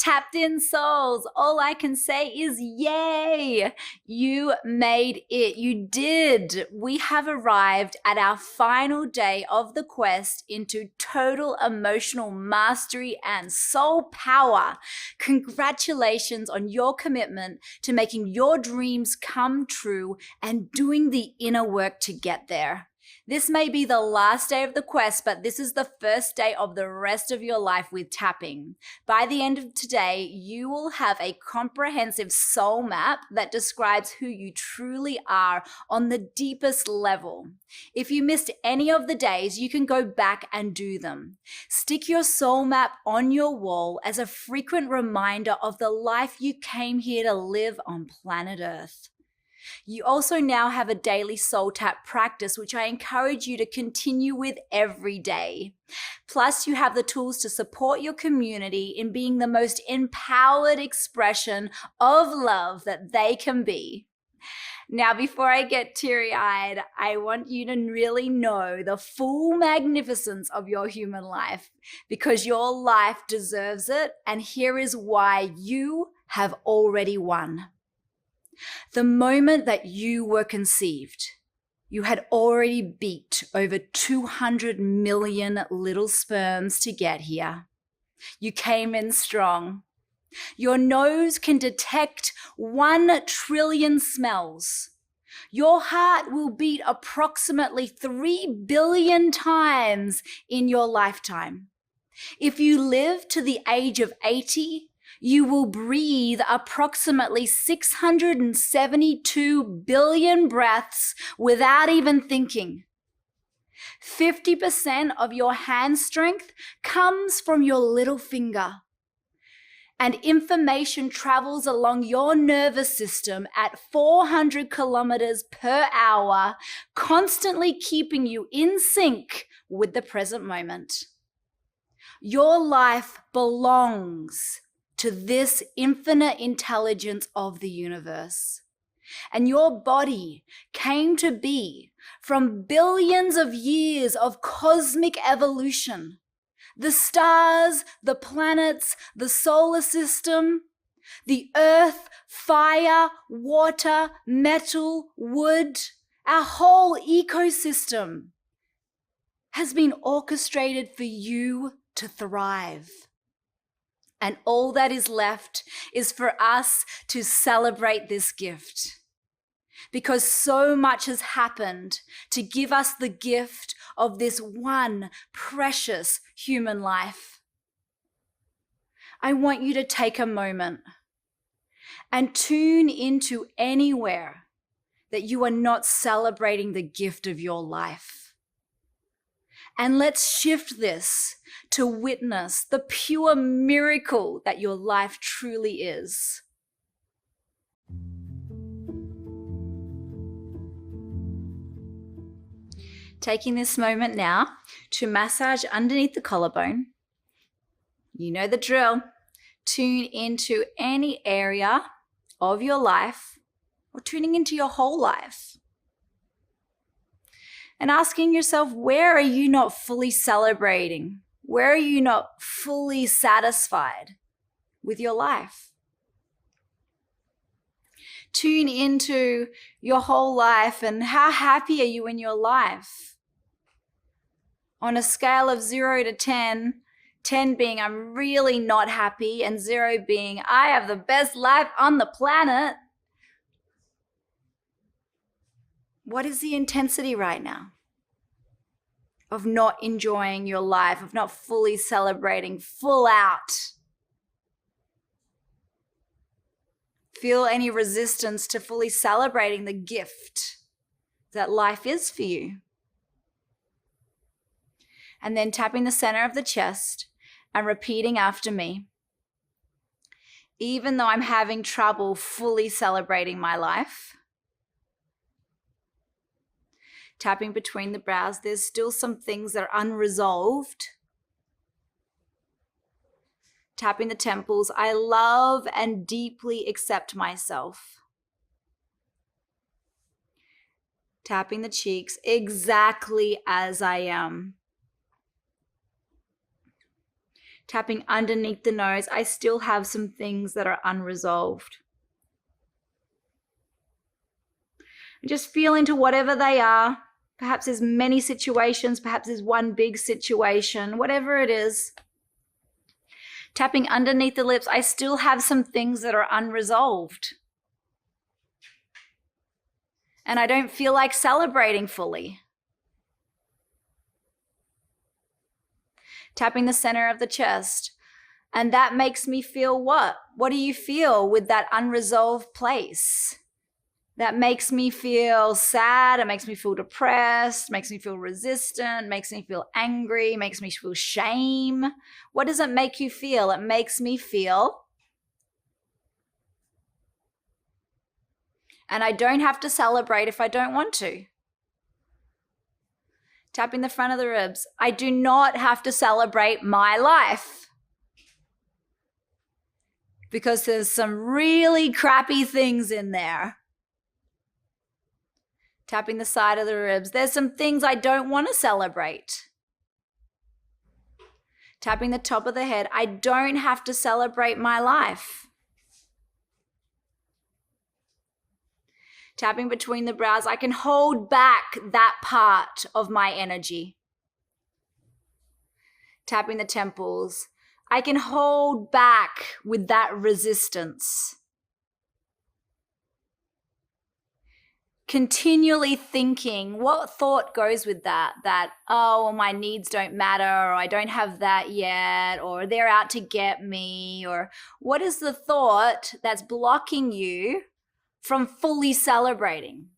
Tapped in souls, all I can say is yay! You made it. You did. We have arrived at our final day of the quest into total emotional mastery and soul power. Congratulations on your commitment to making your dreams come true and doing the inner work to get there. This may be the last day of the quest, but this is the first day of the rest of your life with tapping. By the end of today, you will have a comprehensive soul map that describes who you truly are on the deepest level. If you missed any of the days, you can go back and do them. Stick your soul map on your wall as a frequent reminder of the life you came here to live on planet Earth. You also now have a daily soul tap practice, which I encourage you to continue with every day. Plus, you have the tools to support your community in being the most empowered expression of love that they can be. Now, before I get teary-eyed, I want you to really know the full magnificence of your human life, because your life deserves it, and here is why you have already won. The moment that you were conceived, you had already beat over 200 million little sperms to get here. You came in strong. Your nose can detect 1 trillion smells. Your heart will beat approximately 3 billion times in your lifetime. If you live to the age of 80, you will breathe approximately 672 billion breaths without even thinking. 50% of your hand strength comes from your little finger. And information travels along your nervous system at 400 kilometers per hour, constantly keeping you in sync with the present moment. Your life belongs to this infinite intelligence of the universe. And your body came to be from billions of years of cosmic evolution. The stars, the planets, the solar system, the earth, fire, water, metal, wood, our whole ecosystem has been orchestrated for you to thrive. And all that is left is for us to celebrate this gift, because so much has happened to give us the gift of this one precious human life. I want you to take a moment and tune into anywhere that you are not celebrating the gift of your life. And let's shift this to witness the pure miracle that your life truly is. Taking this moment now to massage underneath the collarbone. You know the drill. Tune into any area of your life, or tuning into your whole life. And asking yourself, where are you not fully celebrating? Where are you not fully satisfied with your life? Tune into your whole life, and how happy are you in your life? On a scale of 0 to 10, 10 being I'm really not happy, and 0 being I have the best life on the planet. What is the intensity right now of not enjoying your life, of not fully celebrating full out? Feel any resistance to fully celebrating the gift that life is for you. And then tapping the center of the chest and repeating after me. Even though I'm having trouble fully celebrating my life, tapping between the brows, there's still some things that are unresolved. Tapping the temples, I love and deeply accept myself. Tapping the cheeks, exactly as I am. Tapping underneath the nose, I still have some things that are unresolved. And just feel into whatever they are. Perhaps there's many situations, perhaps there's one big situation, whatever it is. Tapping underneath the lips, I still have some things that are unresolved. And I don't feel like celebrating fully. Tapping the center of the chest. And that makes me feel what? What do you feel with that unresolved place? That makes me feel sad, it makes me feel depressed, makes me feel resistant, makes me feel angry, makes me feel shame. What does it make you feel? It makes me feel. And I don't have to celebrate if I don't want to. Tapping the front of the ribs. I do not have to celebrate my life. Because there's some really crappy things in there. Tapping the side of the ribs. There's some things I don't want to celebrate. Tapping the top of the head. I don't have to celebrate my life. Tapping between the brows. I can hold back that part of my energy. Tapping the temples. I can hold back with that resistance. Continually thinking, what thought goes with that? That, oh, well, my needs don't matter, or I don't have that yet, or they're out to get me, or what is the thought that's blocking you from fully celebrating?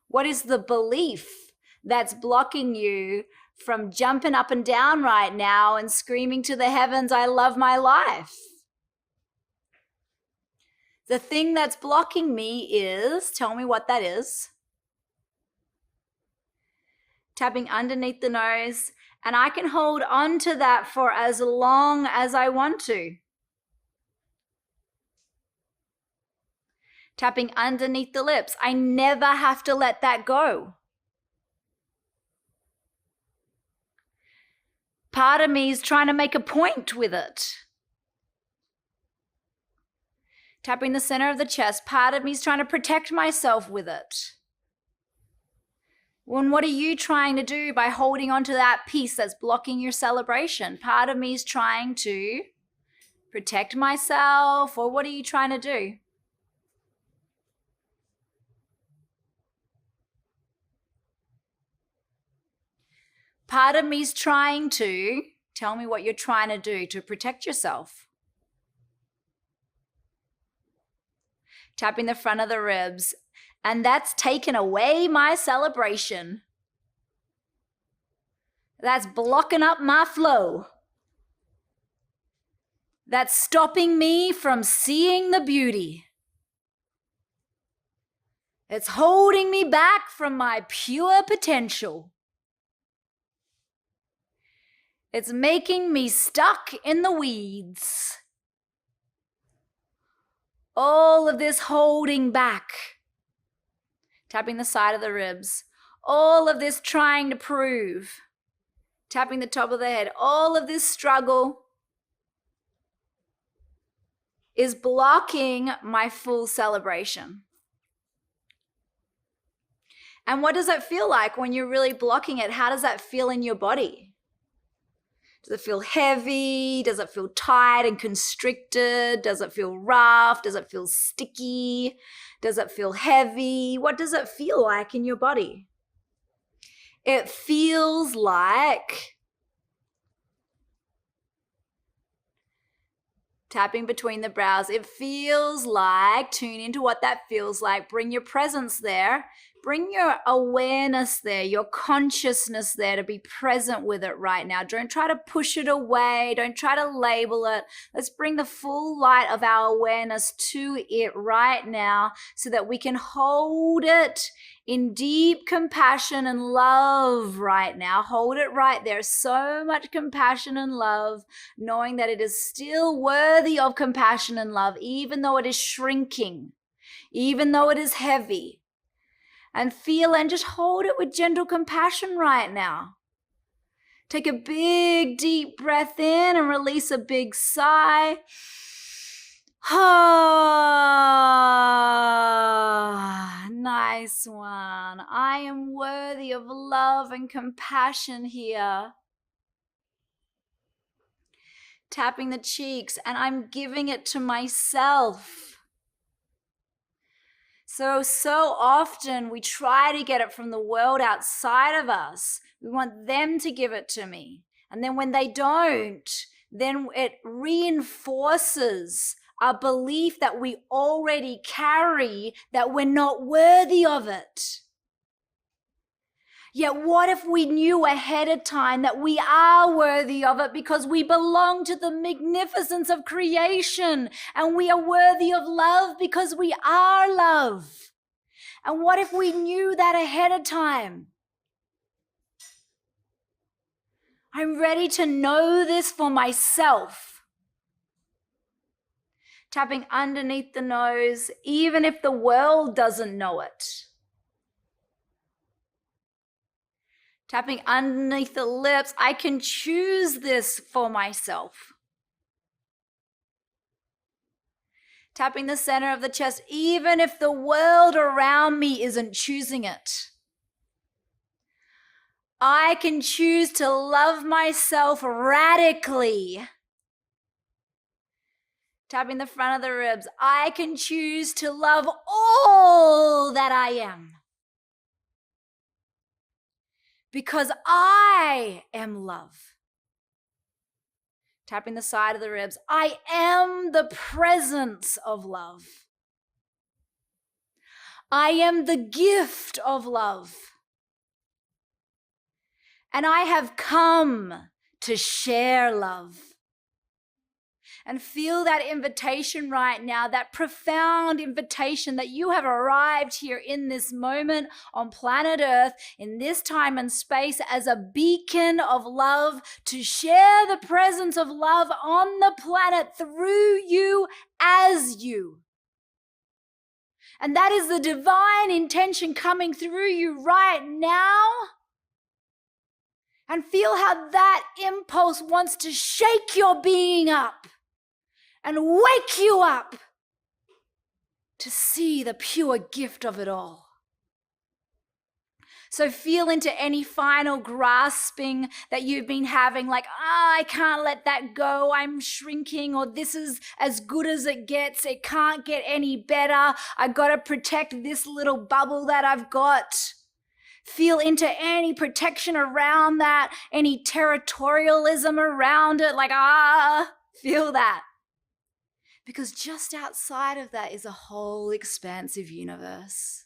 What is the belief that's blocking you from jumping up and down right now and screaming to the heavens, I love my life? The thing that's blocking me is, tell me what that is. Tapping underneath the nose, and I can hold on to that for as long as I want to. Tapping underneath the lips. I never have to let that go. Part of me is trying to make a point with it. Tapping the center of the chest. Part of me is trying to protect myself with it. Well, what are you trying to do by holding on to that piece that's blocking your celebration? Part of me is trying to protect myself, or what are you trying to do? Part of me is trying to, tell me what you're trying to do to protect yourself. Tapping the front of the ribs, and that's taken away my celebration. That's blocking up my flow. That's stopping me from seeing the beauty. It's holding me back from my pure potential. It's making me stuck in the weeds. All of this holding back. Tapping the side of the ribs. All of this trying to prove. Tapping the top of the head. All of this struggle is blocking my full celebration. And what does it feel like when you're really blocking it? How does that feel in your body? Does it feel heavy? Does it feel tight and constricted? Does it feel rough? Does it feel sticky? Does it feel heavy? What does it feel like in your body? It feels like tapping between the brows. It feels like, tune into what that feels like. Bring your presence there. Bring your awareness there, your consciousness there to be present with it right now. Don't try to push it away. Don't try to label it. Let's bring the full light of our awareness to it right now so that we can hold it in deep compassion and love right now. Hold it right there. So much compassion and love, knowing that it is still worthy of compassion and love, even though it is shrinking, even though it is heavy. And feel and just hold it with gentle compassion right now. Take a big, deep breath in and release a big sigh. Ah, nice one. I am worthy of love and compassion here. Tapping the cheeks, and I'm giving it to myself. So often we try to get it from the world outside of us. We want them to give it to me. And then when they don't, then it reinforces our belief that we already carry, that we're not worthy of it. Yet what if we knew ahead of time that we are worthy of it because we belong to the magnificence of creation, and we are worthy of love because we are love? And what if we knew that ahead of time? I'm ready to know this for myself. Tapping underneath the nose, even if the world doesn't know it. Tapping underneath the lips, I can choose this for myself. Tapping the center of the chest, even if the world around me isn't choosing it. I can choose to love myself radically. Tapping the front of the ribs, I can choose to love all that I am. Because I am love. Tapping the side of the ribs, I am the presence of love. I am the gift of love. And I have come to share love. And feel that invitation right now, that profound invitation that you have arrived here in this moment on planet Earth, in this time and space, as a beacon of love, to share the presence of love on the planet through you as you. And that is the divine intention coming through you right now. And feel how that impulse wants to shake your being up and wake you up to see the pure gift of it all. So feel into any final grasping that you've been having, like, I can't let that go, I'm shrinking, or this is as good as it gets, it can't get any better, I gotta protect this little bubble that I've got. Feel into any protection around that, any territorialism around it, like, feel that. Because just outside of that is a whole expansive universe.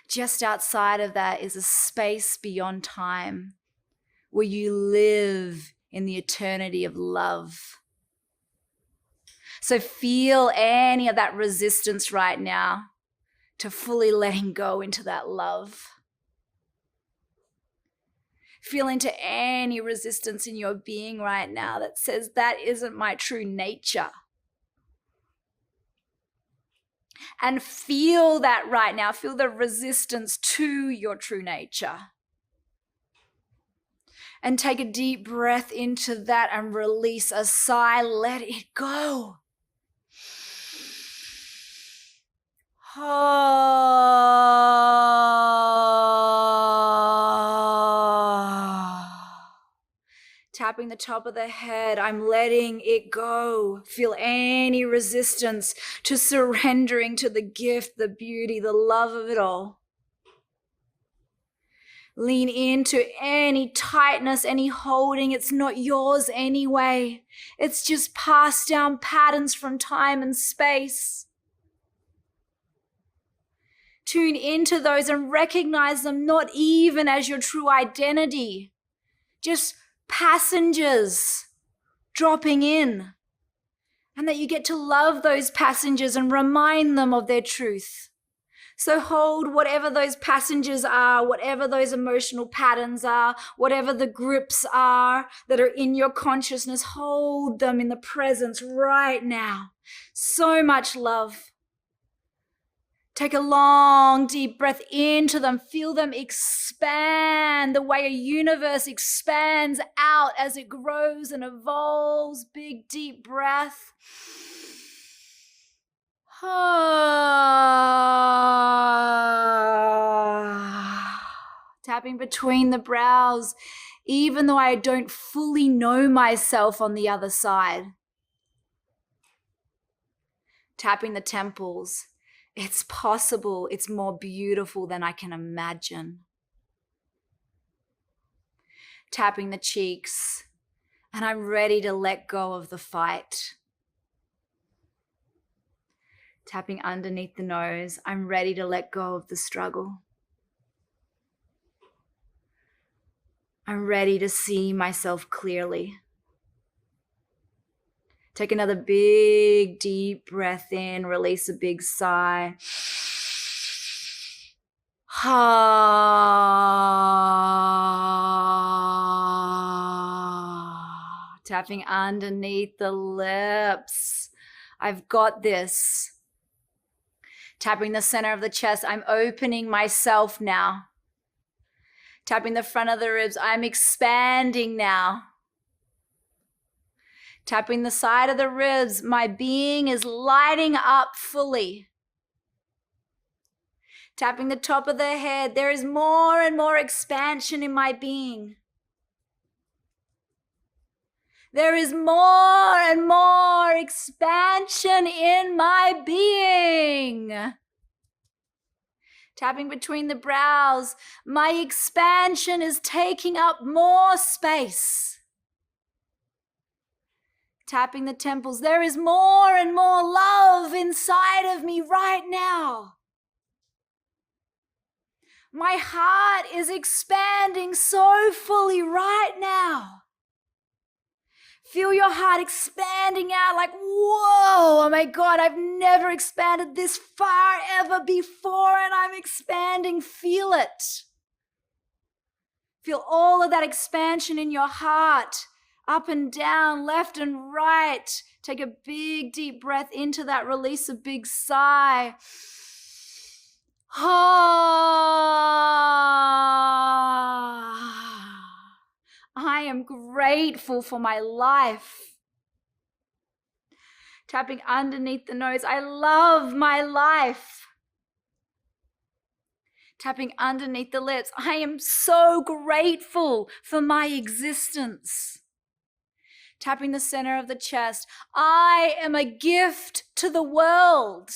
Just outside of that is a space beyond time where you live in the eternity of love. So feel any of that resistance right now to fully letting go into that love. Feel into any resistance in your being right now that says that isn't my true nature. And feel that right now. Feel the resistance to your true nature. And take a deep breath into that and release a sigh. Let it go. Tapping the top of the head, I'm letting it go. Feel any resistance to surrendering to the gift, the beauty, the love of it all. Lean into any tightness, any holding. It's not yours anyway. It's just passed down patterns from time and space. Tune into those and recognize them not even as your true identity, just passengers dropping in, and that you get to love those passengers and remind them of their truth. So hold whatever those passengers are, whatever those emotional patterns are, whatever the grips are that are in your consciousness, hold them in the presence right now. So much love. Take a long, deep breath into them. Feel them expand the way a universe expands out as it grows and evolves. Big, deep breath. Tapping between the brows, even though I don't fully know myself on the other side. Tapping the temples. It's possible. It's more beautiful than I can imagine. Tapping the cheeks, and I'm ready to let go of the fight. Tapping underneath the nose, I'm ready to let go of the struggle. I'm ready to see myself clearly. Take another big, deep breath in, release a big sigh. Tapping underneath the lips. I've got this. Tapping the center of the chest. I'm opening myself now. Tapping the front of the ribs. I'm expanding now. Tapping the side of the ribs. My being is lighting up fully. Tapping the top of the head. There is more and more expansion in my being. There is more and more expansion in my being. Tapping between the brows. My expansion is taking up more space. Tapping the temples. There is more and more love inside of me right now. My heart is expanding so fully right now. Feel your heart expanding out like, whoa, oh my God, I've never expanded this far ever before, and I'm expanding. Feel it. Feel all of that expansion in your heart. Up and down, left and right. Take a big, deep breath into that. Release a big sigh. I am grateful for my life. Tapping underneath the nose. I love my life. Tapping underneath the lips. I am so grateful for my existence. Tapping the center of the chest. I am a gift to the world.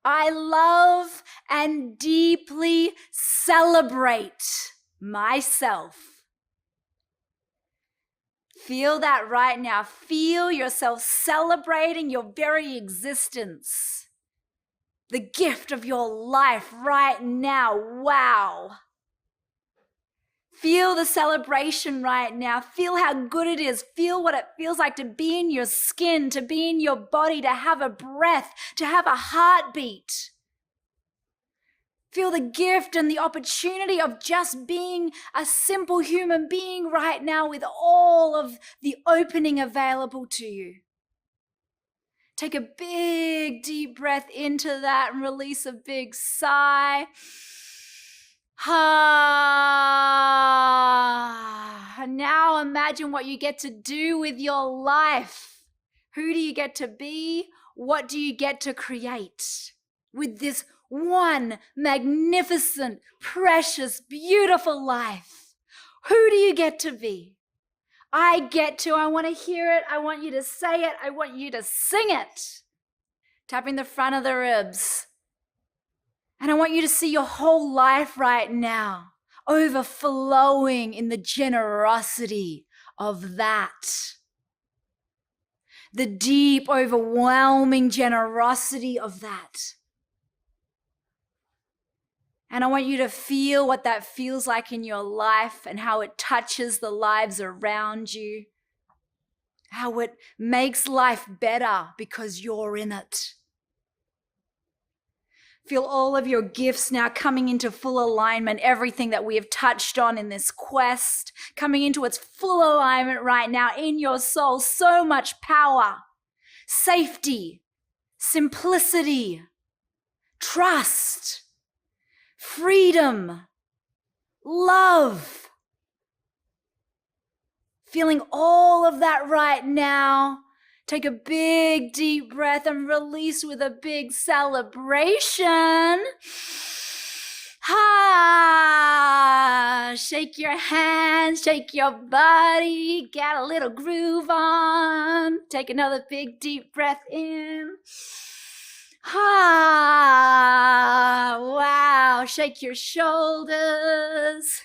I love and deeply celebrate myself. Feel that right now. Feel yourself celebrating your very existence. The gift of your life right now. Wow. Feel the celebration right now. Feel how good it is. Feel what it feels like to be in your skin, to be in your body, to have a breath, to have a heartbeat. Feel the gift and the opportunity of just being a simple human being right now with all of the opening available to you. Take a big, deep breath into that and release a big sigh. Now imagine what you get to do with your life. Who do you get to be? What do you get to create with this one magnificent, precious, beautiful life? Who do you get to be? I want to hear it. I want you to say it. I want you to sing it. Tapping the front of the ribs. And I want you to see your whole life right now overflowing in the generosity of that. The deep, overwhelming generosity of that. And I want you to feel what that feels like in your life and how it touches the lives around you. How it makes life better because you're in it. Feel all of your gifts now coming into full alignment, everything that we have touched on in this quest, coming into its full alignment right now in your soul. So much power, safety, simplicity, trust, freedom, love. Feeling all of that right now. Take a big deep breath and release with a big celebration. Shake your hands, shake your body, get a little groove on. Take another big deep breath in. Wow, shake your shoulders.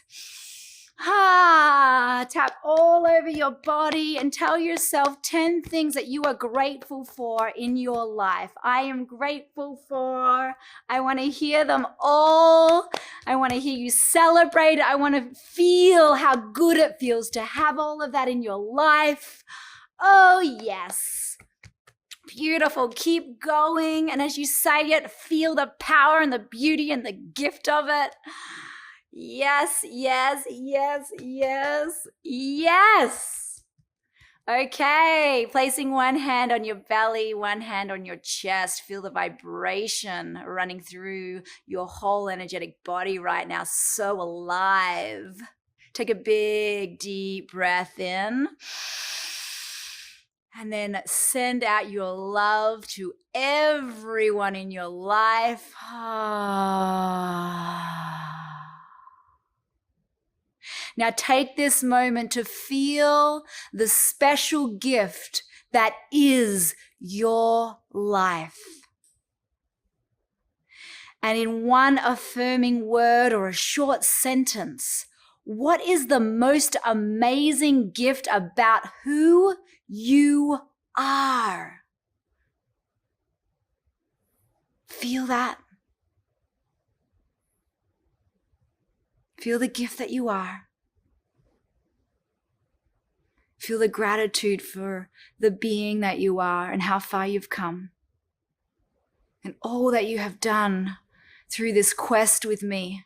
Tap all over your body and tell yourself 10 things that you are grateful for in your life. I am grateful for. I want to hear them all. I want to hear you celebrate. I want to feel how good it feels to have all of that in your life. Oh, yes. Beautiful. Keep going. And as you say it, feel the power and the beauty and the gift of it. Yes, yes, yes, yes, yes. Okay, placing one hand on your belly, one hand on your chest. Feel the vibration running through your whole energetic body right now. So alive. Take a big, deep breath in. And then send out your love to everyone in your life. Now take this moment to feel the special gift that is your life. And in one affirming word or a short sentence, what is the most amazing gift about who you are? Feel that. Feel the gift that you are. Feel the gratitude for the being that you are and how far you've come and all that you have done through this quest with me.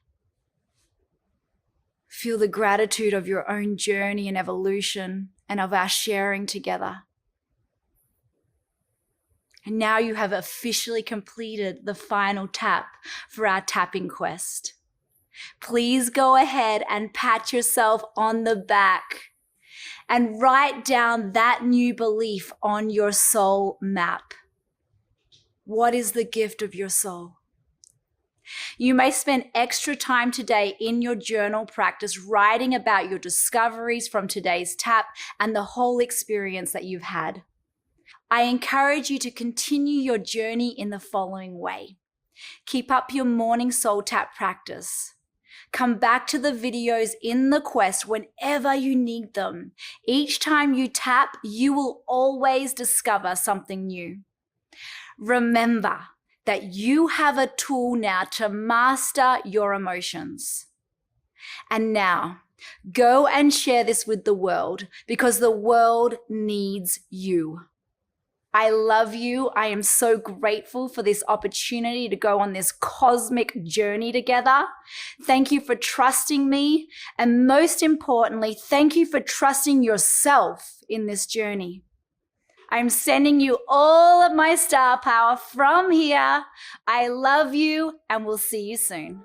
Feel the gratitude of your own journey and evolution and of our sharing together. And now you have officially completed the final tap for our tapping quest. Please go ahead and pat yourself on the back and write down that new belief on your soul map. What is the gift of your soul? You may spend extra time today in your journal practice writing about your discoveries from today's tap and the whole experience that you've had. I encourage you to continue your journey in the following way. Keep up your morning soul tap practice. Come back to the videos in the quest whenever you need them. Each time you tap, you will always discover something new. Remember that you have a tool now to master your emotions. And now, go and share this with the world because the world needs you. I love you. I am so grateful for this opportunity to go on this cosmic journey together. Thank you for trusting me. And most importantly, thank you for trusting yourself in this journey. I'm sending you all of my star power from here. I love you and we'll see you soon.